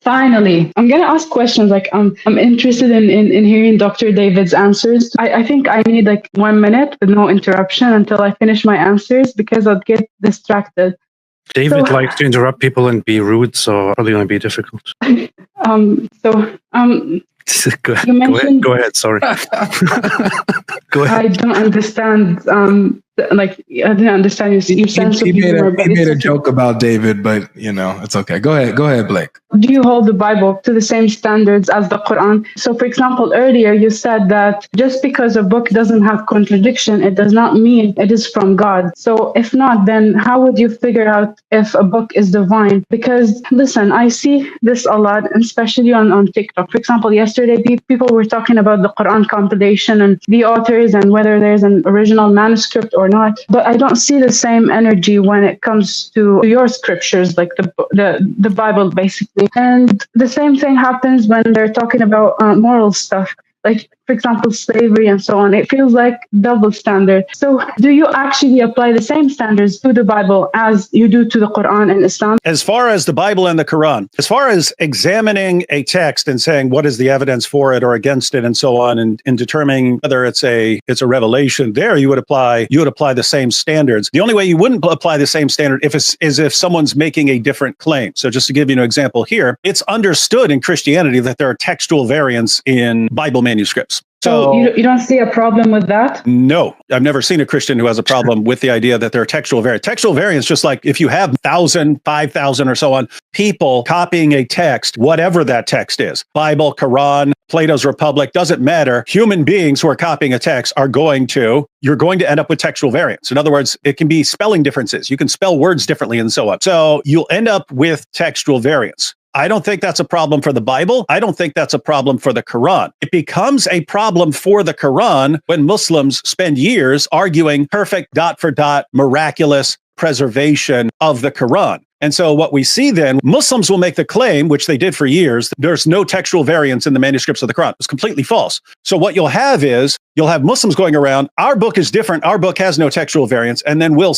Finally, I'm gonna ask questions. Like I'm interested in hearing Dr. David's answers. I think I need like 1 minute with no interruption until I finish my answers because I'll get distracted. David likes to interrupt people and be rude, so probably going to be difficult. Go ahead. Sorry. Go ahead. I don't understand. I didn't understand your sense of humor. He made a joke about David, but it's okay. Go ahead, Blake. Do you hold the Bible to the same standards as the Quran? So, for example, earlier you said that just because a book doesn't have contradiction, it does not mean it is from God. So, if not, then how would you figure out if a book is divine? Because, listen, I see this a lot, especially on TikTok. For example, yesterday people were talking about the Quran compilation and the authors and whether there's an original manuscript or not. But I don't see the same energy when it comes to your scriptures, like the Bible, basically. And the same thing happens when they're talking about moral stuff, like, for example, slavery and so on. It feels like double standard. So do you actually apply the same standards to the Bible as you do to the Quran and Islam? As far as the Bible and the Quran, as far as examining a text and saying what is the evidence for it or against it and so on, and determining whether it's a revelation, there you would apply the same standards. The only way you wouldn't apply the same standard is if someone's making a different claim. So just to give you an example here, it's understood in Christianity that there are textual variants in Bible manuscripts. So you don't see a problem with that? No, I've never seen a Christian who has a problem with the idea that there are textual variants. Textual variants, just like if you have 1,000, 5,000 or so on people copying a text, whatever that text is, Bible, Quran, Plato's Republic, doesn't matter. Human beings who are copying a text you're going to end up with textual variants. In other words, it can be spelling differences. You can spell words differently and so on. So you'll end up with textual variants. I don't think that's a problem for the Bible. I don't think that's a problem for the Quran. It becomes a problem for the Quran when Muslims spend years arguing perfect dot for dot, miraculous preservation of the Quran. And so what we see then, Muslims will make the claim, which they did for years, there's no textual variants in the manuscripts of the Quran. It's completely false. So what you'll have Muslims going around, our book is different, our book has no textual variants, and then we'll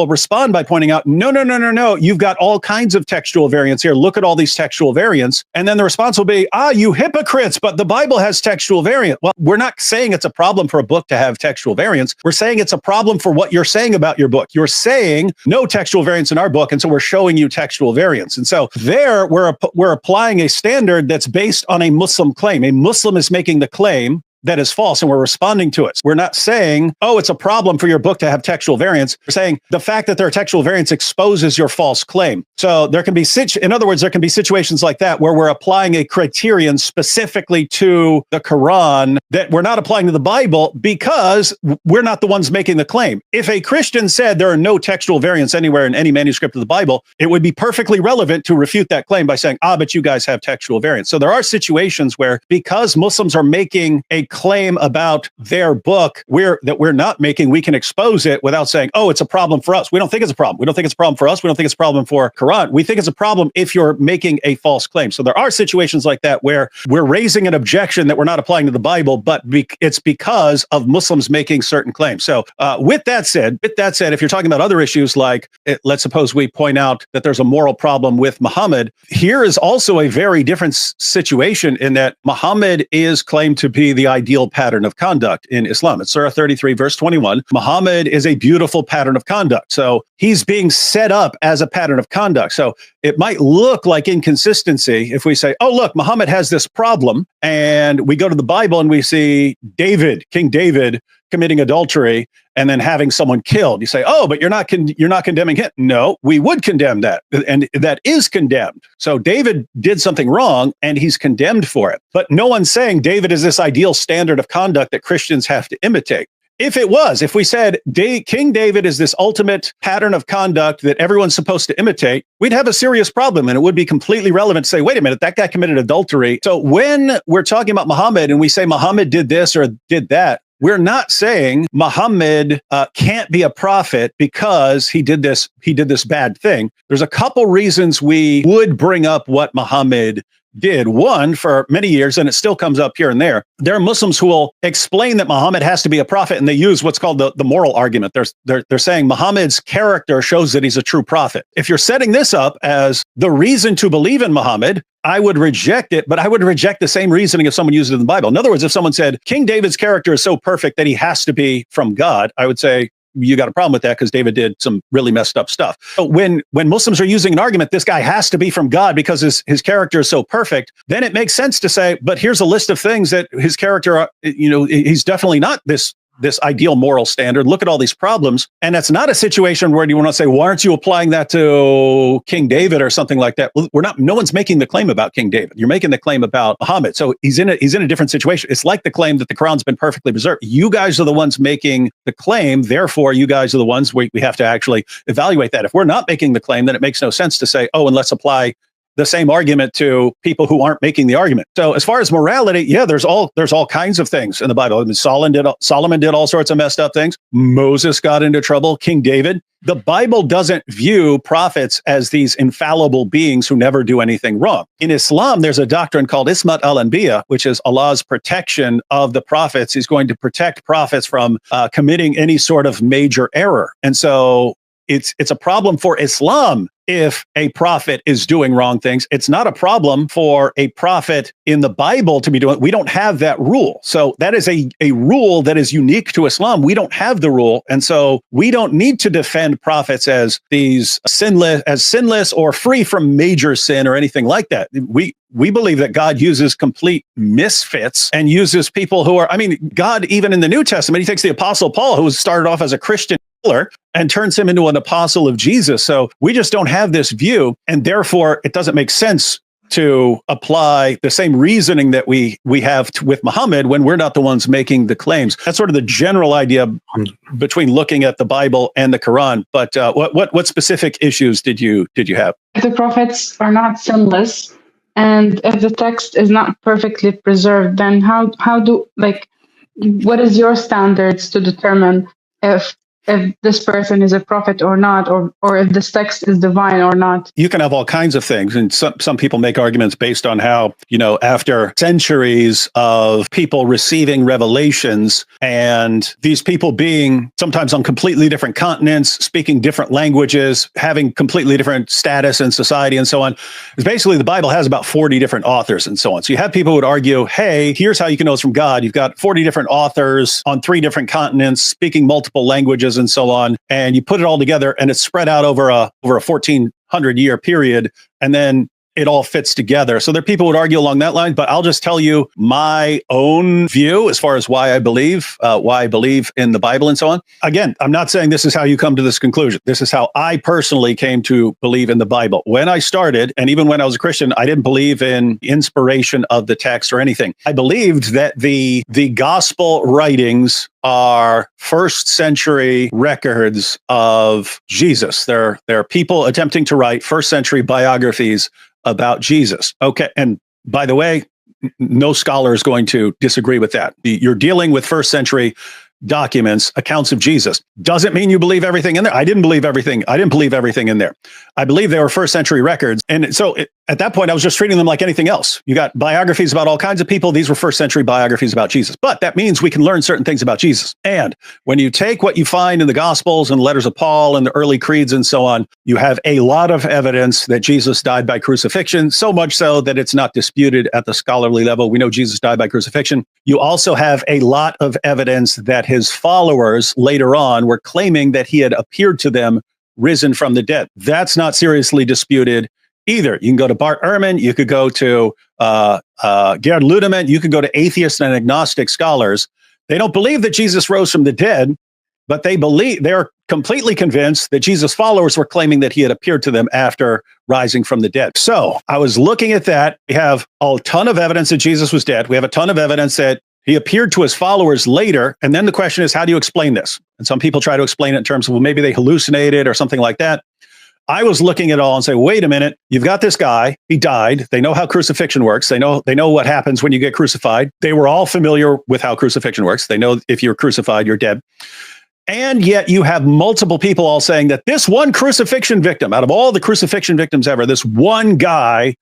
respond by pointing out, no, you've got all kinds of textual variants here. Look at all these textual variants. And then the response will be, you hypocrites, but the Bible has textual variant. Well, we're not saying it's a problem for a book to have textual variants. We're saying it's a problem for what you're saying about your book. You're saying no textual variants in our book, and so we're showing you textual variants. And so there we're applying a standard that's based on a Muslim claim. A Muslim is making the claim that is false, and we're responding to it. We're not saying, it's a problem for your book to have textual variants. We're saying the fact that there are textual variants exposes your false claim. So there can be situations like that where we're applying a criterion specifically to the Quran that we're not applying to the Bible because we're not the ones making the claim. If a Christian said there are no textual variants anywhere in any manuscript of the Bible, it would be perfectly relevant to refute that claim by saying, but you guys have textual variants. So there are situations where, because Muslims are making a claim about their book that we're not making, we can expose it without saying, it's a problem for us. We don't think it's a problem. We don't think it's a problem for us. We don't think it's a problem for Quran. We think it's a problem if you're making a false claim. So there are situations like that where we're raising an objection that we're not applying to the Bible, but it's because of Muslims making certain claims. So with that said, if you're talking about other issues like, let's suppose we point out that there's a moral problem with Muhammad, here is also a very different situation in that Muhammad is claimed to be the ideal pattern of conduct in Islam. It's Surah 33, verse 21. Muhammad is a beautiful pattern of conduct. So he's being set up as a pattern of conduct. So it might look like inconsistency if we say, look, Muhammad has this problem, and we go to the Bible and we see King David, committing adultery and then having someone killed. You say, but you're not condemning him. No, we would condemn that. And that is condemned. So David did something wrong and he's condemned for it. But no one's saying David is this ideal standard of conduct that Christians have to imitate. If we said King David is this ultimate pattern of conduct that everyone's supposed to imitate, we'd have a serious problem, and it would be completely relevant to say, wait a minute, that guy committed adultery. So when we're talking about Muhammad and we say Muhammad did this or did that, we're not saying Muhammad can't be a prophet because he did this bad thing. There's a couple reasons we would bring up what Muhammad did. One, for many years, and it still comes up here and there are Muslims who will explain that Muhammad has to be a prophet, and they use what's called the moral argument. They're saying Muhammad's character shows that he's a true prophet. If you're setting this up as the reason to believe in Muhammad, I would reject it, but I would reject the same reasoning if someone used it in the Bible. In other words, if someone said King David's character is so perfect that he has to be from God, I would say, you got a problem with that because David did some really messed up stuff. But when Muslims are using an argument, this guy has to be from God because his character is so perfect, then it makes sense to say, but here's a list of things that his character, he's definitely not this ideal moral standard. Look at all these problems. And that's not a situation where you want to say, why aren't you applying that to King David or something like that? Well, no one's making the claim about King David. You're making the claim about Muhammad. So he's in a different situation. It's like the claim that the Quran's been perfectly preserved. You guys are the ones making the claim. Therefore, you guys are the ones we have to actually evaluate that. If we're not making the claim, then it makes no sense to say, oh, and let's apply the same argument to people who aren't making the argument. So as far as morality, yeah, there's all kinds of things in the Bible. I mean, Solomon did all sorts of messed up things. Moses got into trouble. King David. The Bible doesn't view prophets as these infallible beings who never do anything wrong. In Islam, there's a doctrine called Ismat al-Anbiya, which is Allah's protection of the prophets. He's going to protect prophets from committing any sort of major error. And so it's a problem for Islam if a prophet is doing wrong things. It's not a problem for a prophet in the Bible to be doing. We don't have that rule. So that is a rule that is unique to Islam. We don't have the rule. And so we don't need to defend prophets as these sinless or free from major sin or anything like that. We believe that God uses complete misfits and uses people who are, God, even in the New Testament, he takes the Apostle Paul, who started off as a Christian and turns him into an apostle of Jesus. So we just don't have this view, and therefore it doesn't make sense to apply the same reasoning that we have with Muhammad when we're not the ones making the claims. That's sort of the general idea between looking at the Bible and the Quran. But what specific issues did you have? The prophets are not sinless, and if the text is not perfectly preserved, then what is your standards to determine if this person is a prophet or not, or if this text is divine or not? You can have all kinds of things. And some people make arguments based on how, after centuries of people receiving revelations and these people being sometimes on completely different continents, speaking different languages, having completely different status in society and so on. It's basically the Bible has about 40 different authors and so on. So you have people who would argue, hey, here's how you can know it's from God. You've got 40 different authors on 3 different continents, speaking multiple languages and so on, and you put it all together and it's spread out over a 1400-year period, and then it all fits together. So there are people who would argue along that line, but I'll just tell you my own view as far as why I believe in the Bible and so on. Again, I'm not saying this is how you come to this conclusion. This is how I personally came to believe in the Bible. When I started, and even when I was a Christian, I didn't believe in inspiration of the text or anything. I believed that the gospel writings are first century records of Jesus. There are people attempting to write first century biographies about Jesus. Okay. And by the way, no scholar is going to disagree with that. You're dealing with first century documents, accounts of Jesus. Doesn't mean you believe everything in there. I didn't believe everything. I didn't believe everything in there. I believe they were first century records. And so at that point, I was just treating them like anything else. You got biographies about all kinds of people. These were first century biographies about Jesus. But that means we can learn certain things about Jesus. And when you take what you find in the Gospels and letters of Paul and the early creeds and so on, you have a lot of evidence that Jesus died by crucifixion, so much so that it's not disputed at the scholarly level. We know Jesus died by crucifixion. You also have a lot of evidence that his followers later on were claiming that he had appeared to them risen from the dead. That's not seriously disputed either. You can go to Bart Ehrman, you could go to Gerhard Ludemann, you could go to atheist and agnostic scholars. They don't believe that Jesus rose from the dead, but they're completely convinced that Jesus' followers were claiming that he had appeared to them after rising from the dead. So I was looking at that. We have a ton of evidence that Jesus was dead. We have a ton of evidence that he appeared to his followers later. And then the question is, how do you explain this? And some people try to explain it in terms of, well, maybe they hallucinated or something like that. I was looking at it all and say, wait a minute, you've got this guy, he died. They know how crucifixion works. They know what happens when you get crucified. They were all familiar with how crucifixion works. They know if you're crucified, you're dead. And yet you have multiple people all saying that this one crucifixion victim, out of all the crucifixion victims ever, this one guy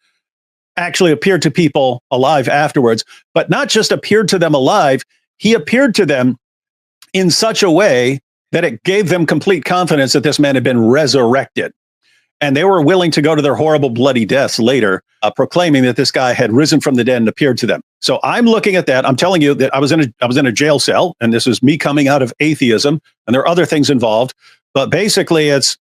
actually appeared to people alive afterwards, but not just appeared to them alive, he appeared to them in such a way that it gave them complete confidence that this man had been resurrected. And they were willing to go to their horrible, bloody deaths later, proclaiming that this guy had risen from the dead and appeared to them. So I'm looking at that. I'm telling you that I was in a jail cell, and this is me coming out of atheism, and there are other things involved. But basically, it's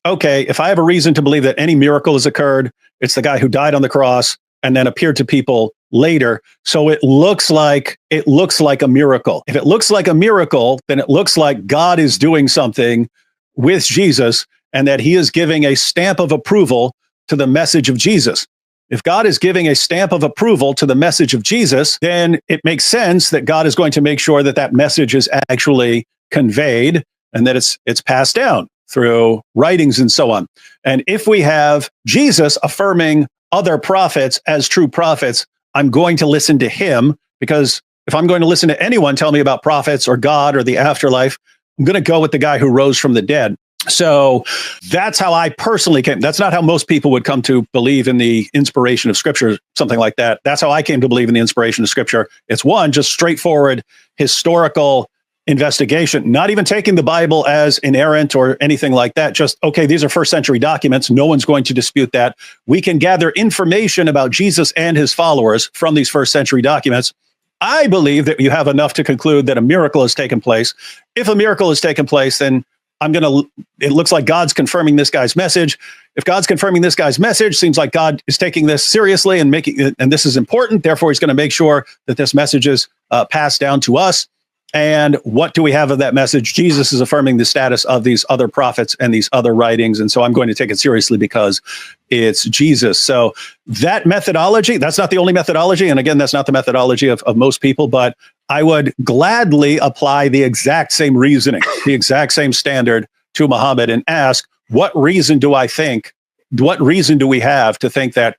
okay. If I have a reason to believe that any miracle has occurred, it's the guy who died on the cross and then appeared to people later. So it looks like a miracle. If it looks like a miracle, then it looks like God is doing something with Jesus, and that he is giving a stamp of approval to the message of Jesus. If God is giving a stamp of approval to the message of Jesus, then it makes sense that God is going to make sure that that message is actually conveyed and that it's passed down through writings and so on. And if we have Jesus affirming other prophets as true prophets, I'm going to listen to him, because if I'm going to listen to anyone tell me about prophets or God or the afterlife, I'm going to go with the guy who rose from the dead. So that's how I personally came. That's not how most people would come to believe in the inspiration of Scripture, something like that. That's how I came to believe in the inspiration of Scripture. It's one, just straightforward historical investigation, not even taking the Bible as inerrant or anything like that. Just, okay, these are first century documents. No one's going to dispute that. We can gather information about Jesus and his followers from these first century documents. I believe that you have enough to conclude that a miracle has taken place. If a miracle has taken place, then it looks like God's confirming this guy's message. If God's confirming this guy's message, seems like God is taking this seriously and and this is important. Therefore, he's going to make sure that this message is passed down to us. And what do we have of that message? Jesus is affirming the status of these other prophets and these other writings. And so I'm going to take it seriously because it's Jesus. So that methodology, that's not the only methodology. And again, that's not the methodology of most people, but I would gladly apply the exact same reasoning, the exact same standard to Muhammad and ask, what reason do we have to think that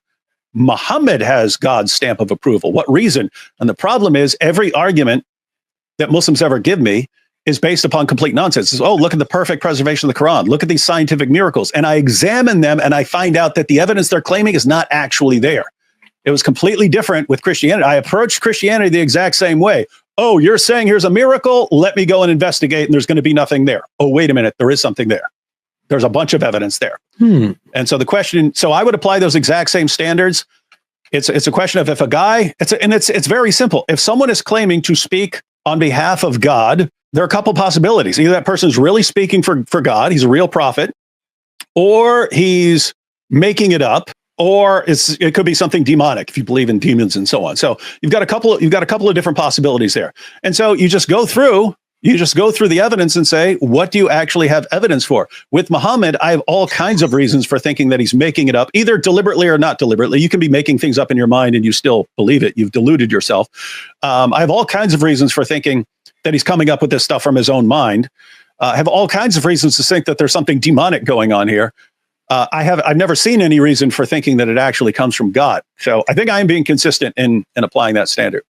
Muhammad has God's stamp of approval? What reason? And the problem is every argument that Muslims ever give me is based upon complete nonsense. It's, oh, look at the perfect preservation of the Quran. Look at these scientific miracles. And I examine them and I find out that the evidence they're claiming is not actually there. It was completely different with Christianity. I approached Christianity the exact same way. Oh, you're saying here's a miracle? Let me go and investigate, and there's going to be nothing there. Oh, wait a minute. There is something there. There's a bunch of evidence there. And so so I would apply those exact same standards. It's a question of if a guy, it's very simple. If someone is claiming to speak on behalf of God, there are a couple possibilities. Either that person's really speaking for God, he's a real prophet, or he's making it up, or it could be something demonic if you believe in demons and so on. So you've got a couple of different possibilities there. And so you just go through the evidence and say, what do you actually have evidence for? With Muhammad, I have all kinds of reasons for thinking that he's making it up, either deliberately or not deliberately. You can be making things up in your mind and you still believe it. You've deluded yourself. I have all kinds of reasons for thinking that he's coming up with this stuff from his own mind. I have all kinds of reasons to think that there's something demonic going on here. I've never seen any reason for thinking that it actually comes from God. So I think I am being consistent in applying that standard.